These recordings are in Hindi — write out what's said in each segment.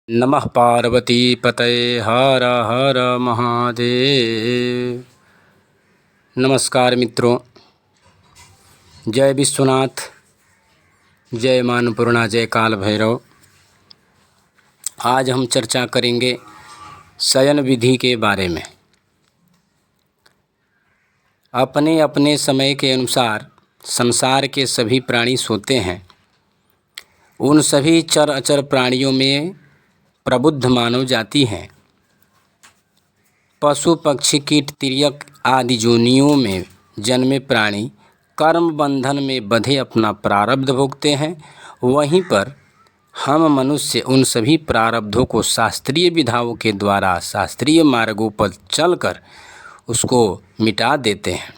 नमः पार्वती पतये हर हर महादेव। नमस्कार मित्रों, जय विश्वनाथ, जय मां अन्नपूर्णा, जय काल भैरव। आज हम चर्चा करेंगे शयन विधि के बारे में। अपने अपने समय के अनुसार संसार के सभी प्राणी सोते हैं। उन सभी चर अचर प्राणियों में प्रबुद्ध मानव जाति है। पशु पक्षी कीट तिर्यक आदि योनियों में जन्मे प्राणी कर्म बंधन में बंधे अपना प्रारब्ध भोगते हैं। वहीं पर हम मनुष्य उन सभी प्रारब्धों को शास्त्रीय विधाओं के द्वारा शास्त्रीय मार्गों पर चलकर उसको मिटा देते हैं।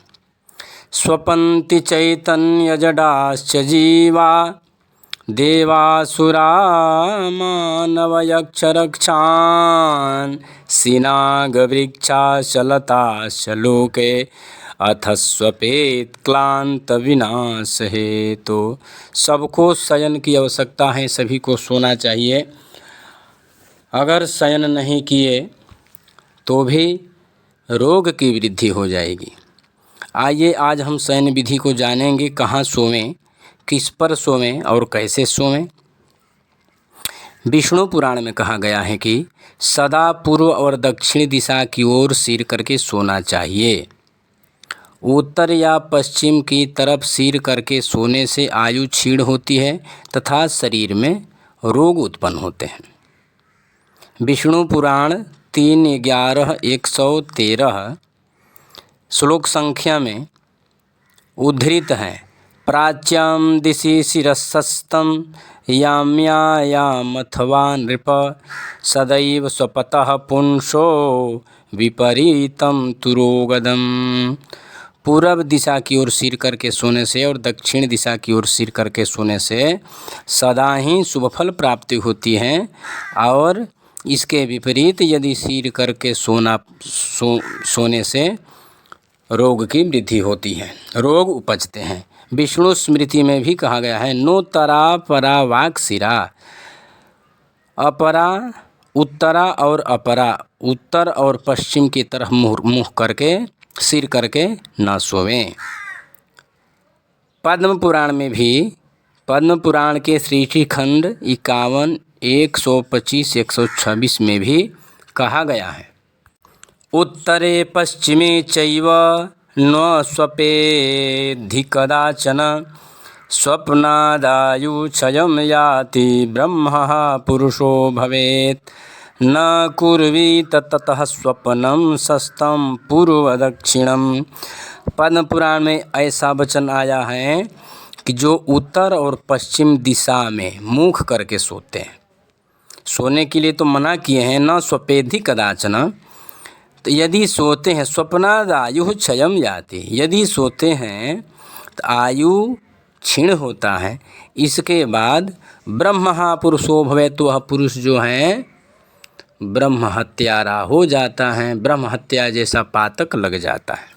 स्वपन्ति चैतन्य जडाश्च जीवा देवासुरा मानवयक्षरक्षान् सिनागवृक्षाश्च लताश्च लोके अथ स्वपेत क्लांत विनाश हेतु। तो सबको शयन की आवश्यकता है, सभी को सोना चाहिए। अगर शयन नहीं किए तो भी रोग की वृद्धि हो जाएगी। आइए आज हम शयन विधि को जानेंगे। कहाँ सोवें, किस पर सोवें और कैसे सोवें। विष्णु पुराण में कहा गया है कि सदा पूर्व और दक्षिण दिशा की ओर सिर करके सोना चाहिए। उत्तर या पश्चिम की तरफ सिर करके सोने से आयु क्षीण होती है तथा शरीर में रोग उत्पन्न होते हैं। विष्णु पुराण 3:11-113 श्लोक संख्या में उद्धृत है। प्राच्यां दिशि शिरस्सस्तं याम्यायामथवा नृप सदैव स्वपतः पुंसो विपरीतं तुरोगदम्। पूर्व दिशा की ओर सिर करके सोने से और दक्षिण दिशा की ओर सिर करके सोने से सदा ही शुभ फल प्राप्ति होती है, और इसके विपरीत यदि सिर करके सोने से रोग की वृद्धि होती है, रोग उपजते हैं। विष्णु स्मृति में भी कहा गया है, नोत्तरा परा वाक् शिरा। अपरा उत्तरा और अपरा उत्तर और पश्चिम की तरफ मुँह करके सिर करके न सोवें। पद्म पुराण में भी, पद्म पुराण के सृष्टि खंड 51, 125, 126 में भी कहा गया है, उत्तरे पश्चिमे चैव न स्वपेद्धि कदाचन स्वप्नादायुक्षयं याति ब्रह्मः पुरुषो भवेत् न कुर्वीत ततः स्वप्नं सस्तं पूर्व दक्षिणम। पद्म पुराण में ऐसा वचन आया है कि जो उत्तर और पश्चिम दिशा में मुख करके सोते हैं, सोने के लिए तो मना किए हैं, न स्वपेद्धि कदाचन। तो यदि सोते हैं, स्वप्नादायु क्षयं याति, यदि सोते हैं तो आयु क्षीण होता है। इसके बाद ब्रह्मः पुरुषो भवेत्, तो वह पुरुष जो है ब्रह्म हत्यारा हो जाता है, ब्रह्म हत्या जैसा पातक लग जाता है।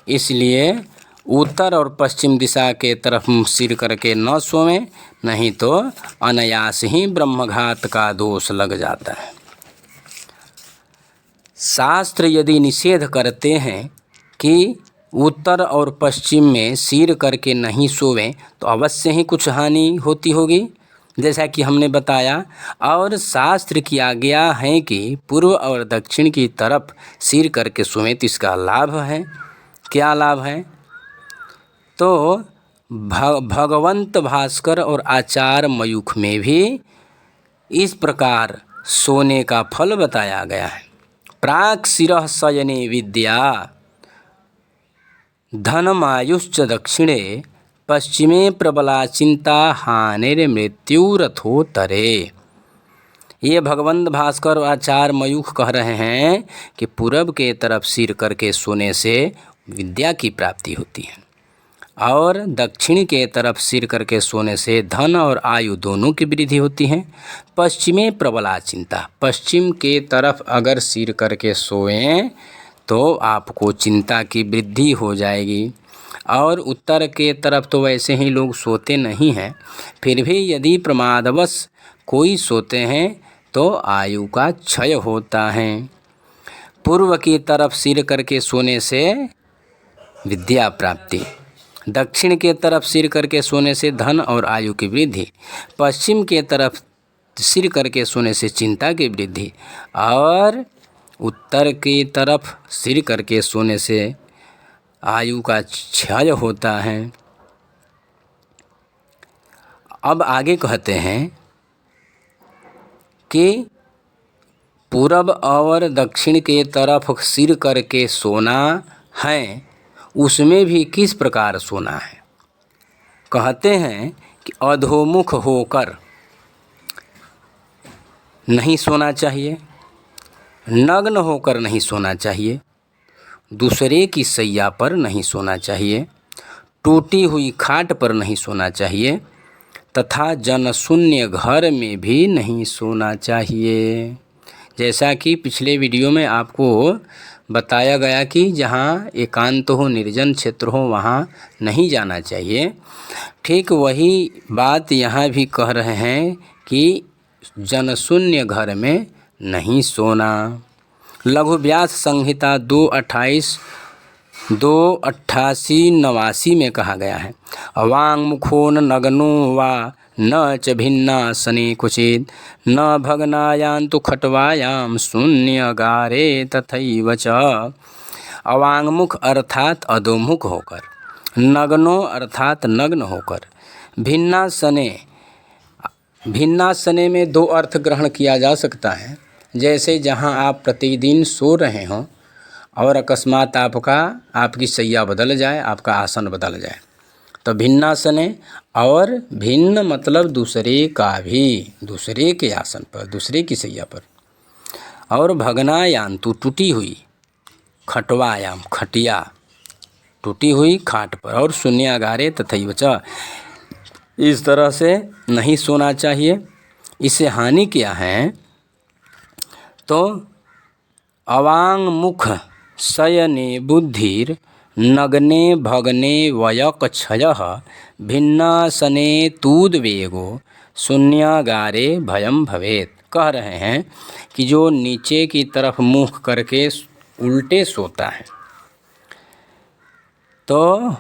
इसलिए उत्तर और पश्चिम दिशा के तरफ सिर करके न सोवें, नहीं तो अनायास ही ब्रह्मघात का दोष लग जाता है। शास्त्र यदि निषेध करते हैं कि उत्तर और पश्चिम में सिर करके नहीं सोवें तो अवश्य ही कुछ हानि होती होगी, जैसा कि हमने बताया। और शास्त्र की आज्ञा है कि पूर्व और दक्षिण की तरफ सिर करके सोवें, तो इसका लाभ है। क्या लाभ है? तो भगवंत भास्कर और आचार्य मयूख में भी इस प्रकार सोने का फल बताया गया है। प्राक् शिरः शयने विद्या धनमायुश्च दक्षिणे पश्चिमे प्रबला चिंता हानिर्मृत्युरथोत्तरे। ये भगवंत भास्कर आचार्य मयूख कह रहे हैं कि पूरब के तरफ सिर करके सोने से विद्या की प्राप्ति होती है, और दक्षिण के तरफ सिर करके सोने से धन और आयु दोनों की वृद्धि होती है। पश्चिमे प्रबला चिंता, पश्चिम के तरफ अगर सिर करके सोएं तो आपको चिंता की वृद्धि हो जाएगी। और उत्तर के तरफ तो वैसे ही लोग सोते नहीं हैं, फिर भी यदि प्रमादवश कोई सोते हैं तो आयु का क्षय होता है। पूर्व की तरफ सिर करके सोने से विद्या प्राप्ति, दक्षिण के तरफ सिर करके सोने से धन और आयु की वृद्धि, पश्चिम के तरफ सिर करके सोने से चिंता की वृद्धि और उत्तर की तरफ सिर करके सोने से आयु का क्षय होता है। अब आगे कहते हैं कि पूरब और दक्षिण के तरफ सिर करके सोना है, उसमें भी किस प्रकार सोना है। कहते हैं कि अधोमुख होकर नहीं सोना चाहिए, नग्न होकर नहीं सोना चाहिए, दूसरे की सैया पर नहीं सोना चाहिए, टूटी हुई खाट पर नहीं सोना चाहिए तथा जनशून्य घर में भी नहीं सोना चाहिए। जैसा कि पिछले वीडियो में आपको बताया गया कि जहाँ एकांत हो, निर्जन क्षेत्र हो, वहाँ नहीं जाना चाहिए। ठीक वही बात यहाँ भी कह रहे हैं कि जनशून्य घर में नहीं सोना। लघु व्यास संहिता 2:28, 2:88-89 में कहा गया है, वांग मुखो न नग्नो वा न च भिन्नासने क्वचित् न भग्नायान्तु खट्वायां शून्यगारे तथैव च। अवांगमुख अर्थात अधोमुख होकर, नग्नो अर्थात नग्न होकर, भिन्नासने, भिन्नासने में दो अर्थ ग्रहण किया जा सकता है। जैसे जहाँ आप प्रतिदिन सो रहे हों और अकस्मात आपकी सैया बदल जाए, आपका आसन बदल जाए, तो भिन्नासने। और भिन्न मतलब दूसरे का भी, दूसरे के आसन पर, दूसरे की सैया पर। और भग्नायान्तु टूटी हुई, खट्वायाम खटिया, टूटी हुई खाट पर, और शून्यागारे तथैव च, इस तरह से नहीं सोना चाहिए। इससे हानि क्या है, तो अवांग मुख शयने बुद्धिर नग्ने भग्ने वयकक्षयः भिन्नासने तूद्वेगो शून्यागारे भयम भवेत्। कह रहे हैं कि जो नीचे की तरफ मुख करके उल्टे सोता है, तो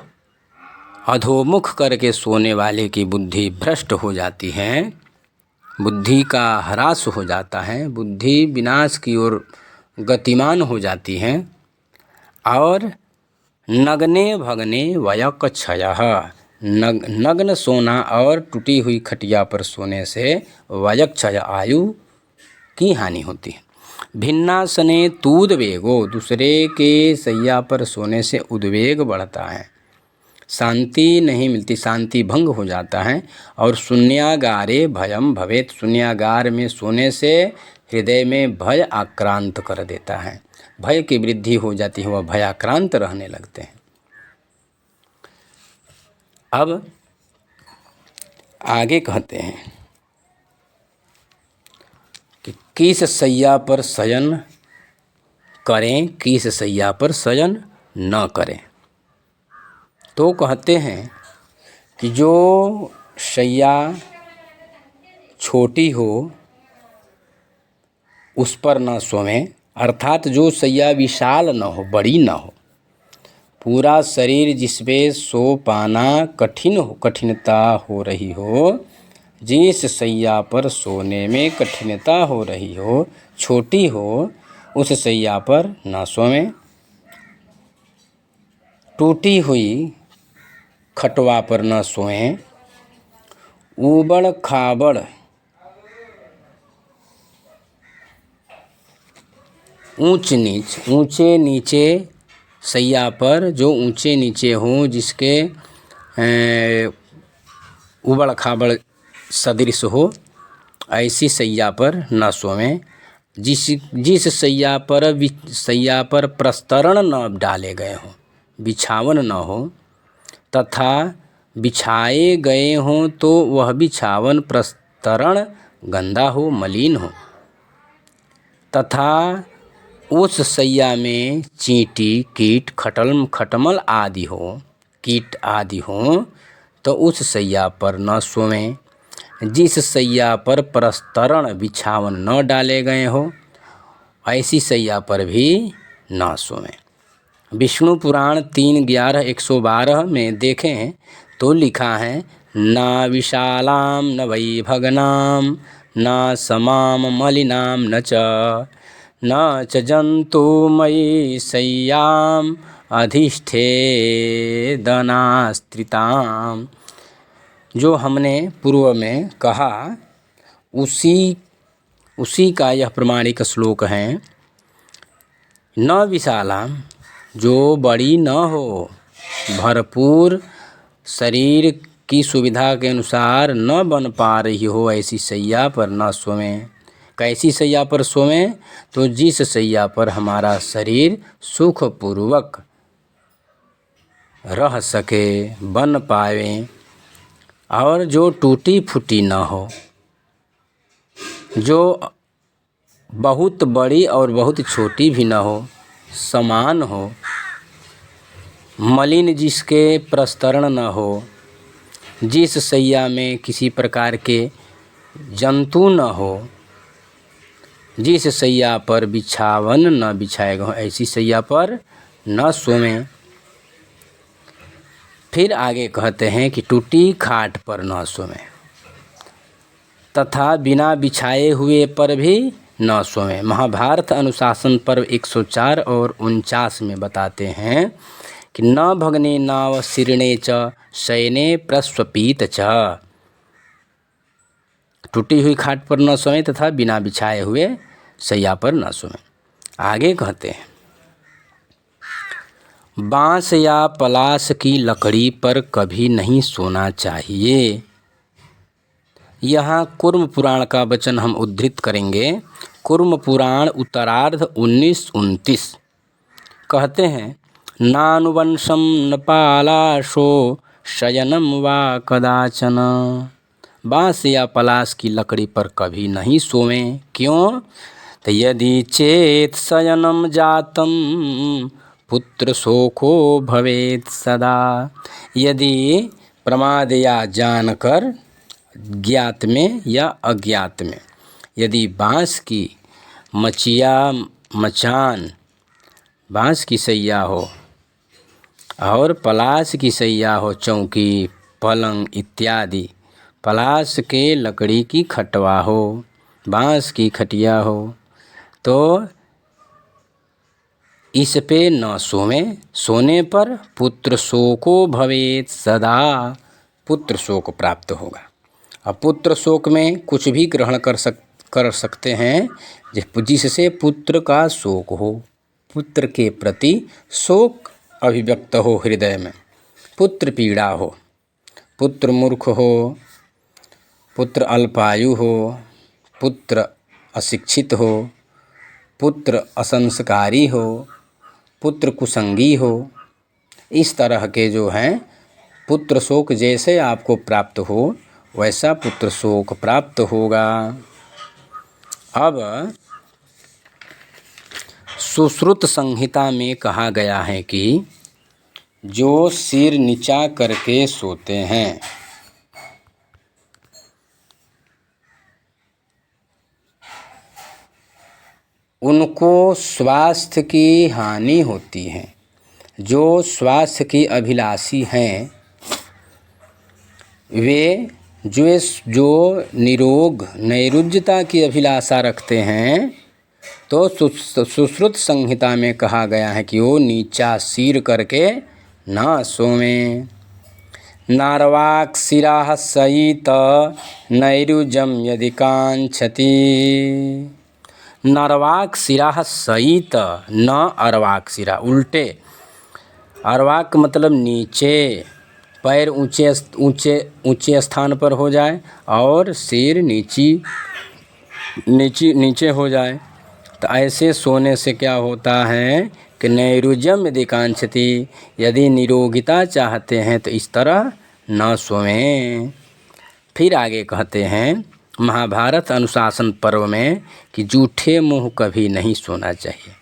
अधोमुख करके सोने वाले की बुद्धि भ्रष्ट हो जाती है, बुद्धि का ह्रास हो जाता है, बुद्धि विनाश की ओर गतिमान हो जाती है। और नग्ने भग्ने वयकक्षयः, नग्न सोना और टूटी हुई खटिया पर सोने से वयक्षय आयु की हानि होती है। भिन्नासने तूद्वेगो, दूसरे के सैया पर सोने से उद्वेग बढ़ता है, शांति नहीं मिलती, शांति भंग हो जाता है। और शून्यागारे भयम भवेत्, शून्यागार में सोने से हृदय में भय आक्रांत कर देता है, भय की वृद्धि हो जाती है, वह भयाक्रांत रहने लगते हैं। अब आगे कहते हैं कि किस सैया पर शयन करें, किस सैया पर शयन न करें। तो कहते हैं कि जो शैया छोटी हो उस पर न सोवें, अर्थात जो शैया विशाल न हो, बड़ी न हो, पूरा शरीर जिसपे सो पाना कठिनता हो रही हो, जिस शैया पर सोने में कठिनता हो रही हो, छोटी हो, उस शैया पर न सोवें। टूटी हुई खटवा पर न सोएं, ऊबड़ खाबड़ ऊंच नीच, ऊंचे नीचे सैया पर, जो ऊंचे नीचे हों, जिसके ऊबड़ खाबड़ सदृश हो, ऐसी सैया पर न सोवें। जिस सैया पर प्रस्तरण न डाले गए हों, बिछावन न हो, तथा बिछाए गए हों तो वह बिछावन प्रस्तरण गंदा हो, मलिन हो, तथा उस सैया में चींटी कीट खटमल आदि हो, कीट आदि हो, तो उस सैया पर न सोवें। जिस सैया पर प्रस्तरण बिछावन न डाले गए हो ऐसी सैया पर भी न सोएं। विष्णु पुराण 3:11-112 में देखें तो लिखा है, न विशालाम न वै भगनाम न समाम मलिनाम न च जंतुमयी शय्याम अधिष्ठेदनास्त्रिताम। जो हमने पूर्व में कहा उसी का यह प्रमाणिक श्लोक है। न विशालाम, जो बड़ी न हो, भरपूर शरीर की सुविधा के अनुसार न बन पा रही हो ऐसी शैया पर न सोएं। कैसी शैया पर सोएं? तो जिस शैया पर हमारा शरीर सुखपूर्वक रह सके, बन पाए, और जो टूटी फूटी न हो, जो बहुत बड़ी और बहुत छोटी भी न हो, समान हो, मलिन जिसके प्रस्तरण न हो, जिस शैया में किसी प्रकार के जंतु न हो, जिस शैया पर बिछावन न बिछाए गए ऐसी शैया पर न सोएं। फिर आगे कहते हैं कि टूटी खाट पर न सोएं तथा बिना बिछाए हुए पर भी न सोएं। महाभारत अनुशासन पर्व 104 और 49 में बताते हैं कि न भग्ने नाव शीर्णे च शयने प्रस्वपीत च। टूटी हुई खाट पर न सोएं तथा बिना बिछाए हुए शैया पर न सोएं। आगे कहते हैं, बांस या पलाश की लकड़ी पर कभी नहीं सोना चाहिए। यहाँ कूर्म पुराण का वचन हम उद्धृत करेंगे। कूर्म पुराण उत्तरार्ध 19-29 कहते हैं, नानुवंशम न पालाशो शयनम वा कदाचन। बांस या पलाश की लकड़ी पर कभी नहीं सोएं। क्यों? तो यदि चेत शयनम जातम पुत्र शोको भवेत सदा। यदि प्रमाद या जानकर, ज्ञात में या अज्ञात में, यदि बांस की मचान, बांस की सैया हो और पलाश की सैया हो, चौकी, पलंग इत्यादि, पलाश के लकड़ी की खटवा हो, बांस की खटिया हो, तो इस पे न सोएं। सोने पर पुत्र शोको भवेत सदा, पुत्र शोक प्राप्त होगा। अब पुत्र शोक में कुछ भी ग्रहण कर सकते हैं जिससे पुत्र का शोक हो, पुत्र के प्रति शोक अभिव्यक्त हो हृदय में, पुत्र पीड़ा हो, पुत्र मूर्ख हो, पुत्र अल्पायु हो, पुत्र अशिक्षित हो, पुत्र असंस्कारी हो, पुत्र कुसंगी हो, इस तरह के जो हैं पुत्र शोक जैसे आपको प्राप्त हो वैसा पुत्र शोक प्राप्त होगा। अब सुश्रुत संहिता में कहा गया है कि जो सिर नीचा करके सोते हैं उनको स्वास्थ्य की हानि होती है। जो स्वास्थ्य की अभिलाषी हैं वे जो निरोग नैरुज्यता की अभिलाषा रखते हैं, तो सुश्रुत संहिता में कहा गया है कि वो नीचा सिर करके ना सोवें। नार्वाक शिराः सहित नैरुज्यम यदि कांक्षति। नर्वाक शिराः सहित, न अर्वाक शिरा, उल्टे। अर्वाक मतलब नीचे, पैर ऊंचे स्थान पर हो जाए और सिर नीचे हो जाए। तो ऐसे सोने से क्या होता है कि नैरुज्यम यदि कांक्षति, यदि निरोगिता चाहते हैं तो इस तरह न सोएं। फिर आगे कहते हैं महाभारत अनुशासन पर्व में कि जूठे मुंह कभी नहीं सोना चाहिए।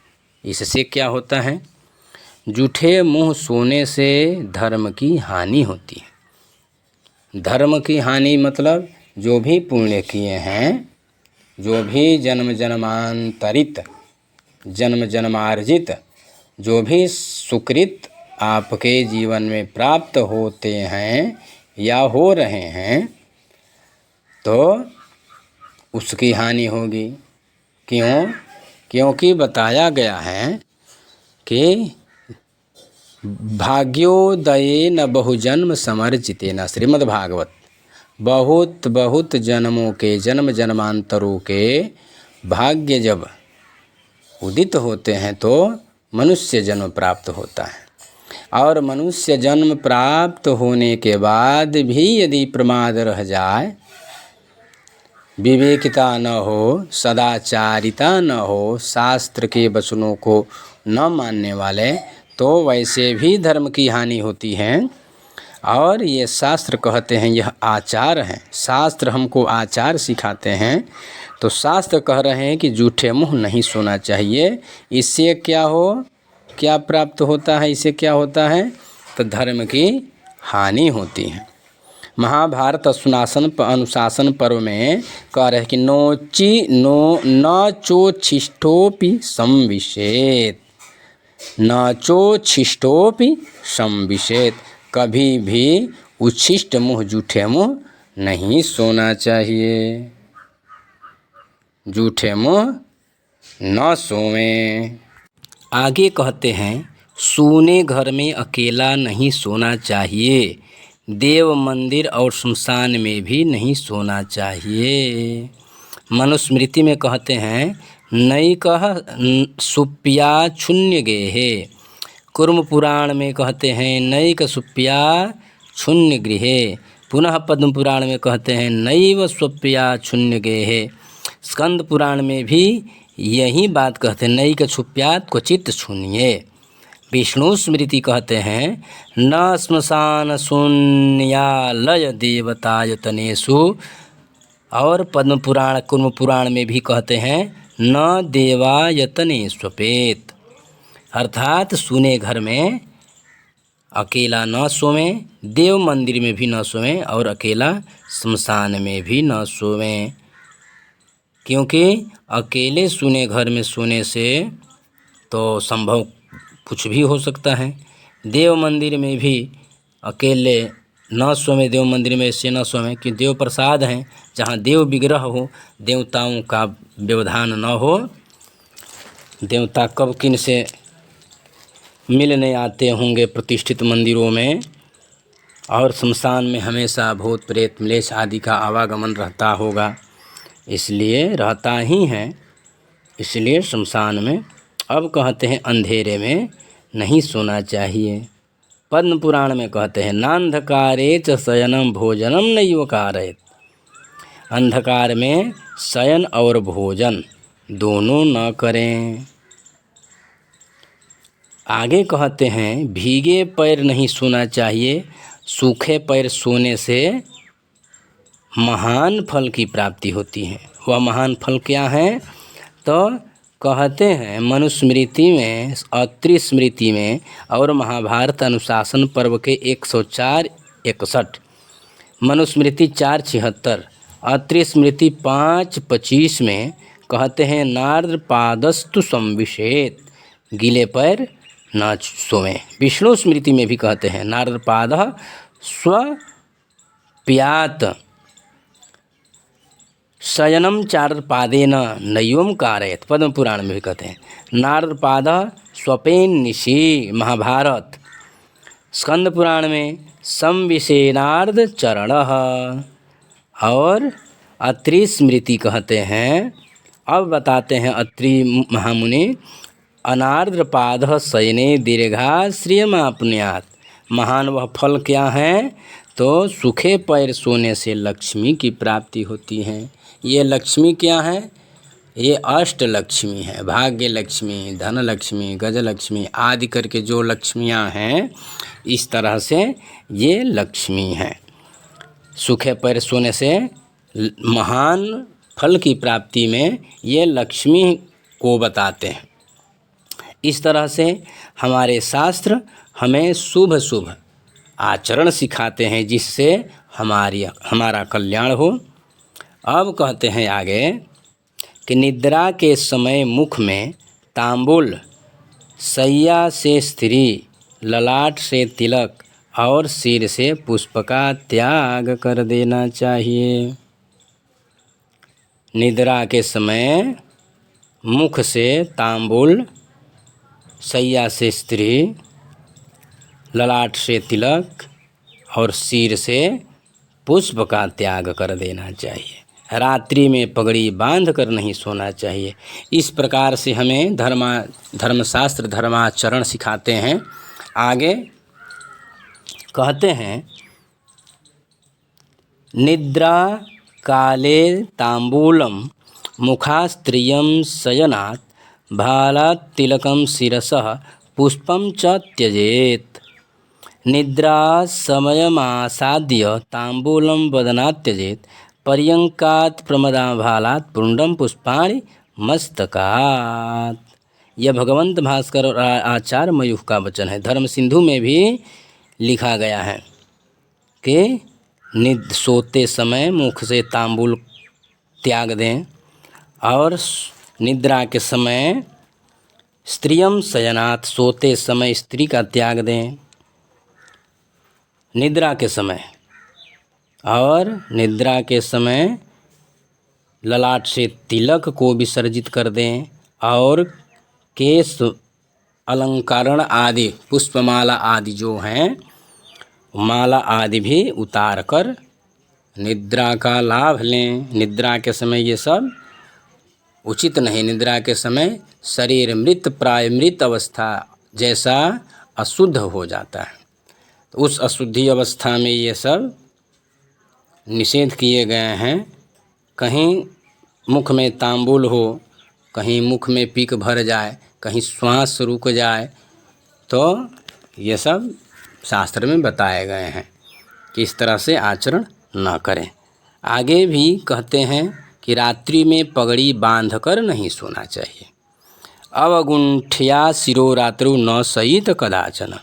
इससे क्या होता है? जूठे मुंह सोने से धर्म की हानि होती है। धर्म की हानि मतलब जो भी पुण्य किए हैं, जो भी जन्म जन्मांतरित जन्म जन्मार्जित जो भी सुकृत आपके जीवन में प्राप्त होते हैं या हो रहे हैं, तो उसकी हानि होगी। क्यों? क्योंकि बताया गया है कि भाग्योदये न बहुजन्म समर्जिते न, श्रीमद्भागवत। बहुत बहुत जन्मों के, जन्म जन्मांतरों के भाग्य जब उदित होते हैं तो मनुष्य जन्म प्राप्त होता है। और मनुष्य जन्म प्राप्त होने के बाद भी यदि प्रमाद रह जाए, विवेकिता न हो, सदाचारिता न हो, शास्त्र के वचनों को न मानने वाले, तो वैसे भी धर्म की हानि होती है। और ये शास्त्र कहते हैं यह आचार है, शास्त्र हमको आचार सिखाते हैं। तो शास्त्र कह रहे हैं कि जूठे मुँह नहीं सोना चाहिए। इससे क्या हो, क्या प्राप्त होता है, इससे क्या होता है, तो धर्म की हानि होती है। महाभारत अनुशासन पर्व में कह रहे हैं कि न चोच्छिष्टोपि संविशेत, न चोच्छिष्टोपि संविशेत। कभी भी उच्छिष्ट मुँह, जूठे मुँह नहीं सोना चाहिए, जूठे मुँह न सोवें। आगे कहते हैं सोने घर में अकेला नहीं सोना चाहिए, देव मंदिर और श्मशान में भी नहीं सोना चाहिए। मनुस्मृति में कहते हैं नैकः सुप्या क्षुण्य गेहे, कुर्म पुराण में कहते हैं नैक सुप्या क्षुण्य गृहे, पुनः पद्म पुराण में कहते हैं नैव स्वप्या क्षुण्य गेहे। स्कंद पुराण में भी यही बात कहते हैं नैक क्षुप्यात् क्वचित् क्षुण्ये। विष्णु स्मृति कहते हैं न श्मशान शून्यालय देवतायतनेषु, और पद्म पुराण कुर्म पुराण में भी कहते हैं न देवायतनेष्वेत। अर्थात सुने घर में अकेला न सोवें, देव मंदिर में भी न सोवें और अकेला श्मशान में भी न सोवें। क्योंकि अकेले सुने घर में सोने से तो संभव कुछ भी हो सकता है। देव मंदिर में भी अकेले न सोवें, देव मंदिर में ऐसे न सोवें कि देव प्रसाद हैं, जहाँ देव विग्रह हो, देवताओं का व्यवधान न हो, देवता कब किन से मिलने आते होंगे प्रतिष्ठित मंदिरों में। और श्मशान में हमेशा भूत प्रेत म्लेच्छ आदि का आवागमन रहता होगा, इसलिए रहता ही है, इसलिए श्मशान में। अब कहते हैं अंधेरे में नहीं सोना चाहिए। पद्म पुराण में कहते हैं नांधकारे च शयनम भोजनम नैव कारयेत्, अंधकार में शयन और भोजन दोनों न करें। आगे कहते हैं भीगे पैर नहीं सोना चाहिए, सूखे पैर सोने से महान फल की प्राप्ति होती है। वह महान फल क्या है? तो कहते हैं मनुस्मृति में, अत्रि स्मृति में और महाभारत अनुशासन पर्व के 104-61, मनुस्मृति 4-76, अत्रि स्मृति 5-25 में कहते हैं नार्द पादस्तु संविशेत, गीले पैर न सोवें। विष्णु स्मृति में भी कहते हैं नार्द पादः स्वप्यात् शयनम चार पादेन नैवम कारयेत्, पद्म पुराण में भी कहते हैं नारद पादः स्वपेन निशि, महाभारत। स्कंद पुराण में संविशेनार्द चरणः, और अत्रि स्मृति कहते हैं, अब बताते हैं अत्रि महामुनि, अनार्द्र पादः शयने दीर्घाश्रियमाप्नुयात्। महान वह फल क्या है? तो सूखे पैर सोने से लक्ष्मी की प्राप्ति होती है। ये लक्ष्मी क्या है? ये अष्ट लक्ष्मी है, भाग्य लक्ष्मी, धन लक्ष्मी, गज लक्ष्मी आदि करके जो लक्ष्मियां हैं, इस तरह से ये लक्ष्मी हैं। सूखे पैर सोने से महान फल की प्राप्ति में ये लक्ष्मी को बताते हैं। इस तरह से हमारे शास्त्र हमें शुभ शुभ आचरण सिखाते हैं, जिससे हमारा कल्याण हो। अब कहते हैं आगे कि निद्रा के समय मुख में तांबुल, सैया से स्त्री, ललाट से तिलक और सिर से पुष्प का त्याग कर देना चाहिए। निद्रा के समय मुख से तांबुल, सैया से स्त्री, ललाट से तिलक और सिर से पुष्प का त्याग कर देना चाहिए। रात्रि में पगड़ी बांध कर नहीं सोना चाहिए। इस प्रकार से हमें धर्मशास्त्र धर्माचरण सिखाते हैं। आगे कहते हैं निद्रा काले तांबूलम मुखास्त्रियं शयनात् भालात् तिलकं शिरसः पुष्पं च त्यजेत्। निद्रा समयमासाद्य तांबूलं वदनात् त्यजेत्। पर्यंकात् प्रमदाभालात् पुंडम पुष्पाणि मस्तकात्। यह भगवंत भास्कर और आचार्य मयूख का वचन है। धर्म सिंधु में भी लिखा गया है कि सोते समय मुख से तांबुल त्याग दें और निद्रा के समय स्त्रियम शयनात्, सोते समय स्त्री का त्याग दें निद्रा के समय, और निद्रा के समय ललाट से तिलक को विसर्जित कर दें और केश अलंकरण आदि पुष्पमाला आदि जो हैं माला आदि भी उतार कर निद्रा का लाभ लें। निद्रा के समय ये सब उचित नहीं। निद्रा के समय शरीर मृत प्राय मृत अवस्था जैसा अशुद्ध हो जाता है, तो उस अशुद्धि अवस्था में ये सब निषेध किए गए हैं। कहीं मुख में तांबुल हो, कहीं मुख में पीक भर जाए, कहीं श्वास रुक जाए, तो ये सब शास्त्र में बताए गए हैं कि इस तरह से आचरण न करें। आगे भी कहते हैं कि रात्रि में पगड़ी बांध कर नहीं सोना चाहिए। अवगुंठया शिरो रात्रु न सहित कदाचन।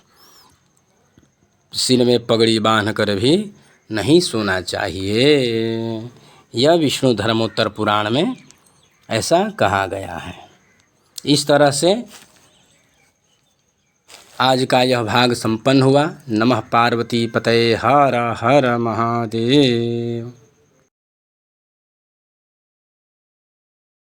सिर में पगड़ी बांध कर भी नहीं सोना चाहिए। यह विष्णु धर्मोत्तर पुराण में ऐसा कहा गया है। इस तरह से आज का यह भाग संपन्न हुआ। नमः पार्वती पतये हर हर महादेव।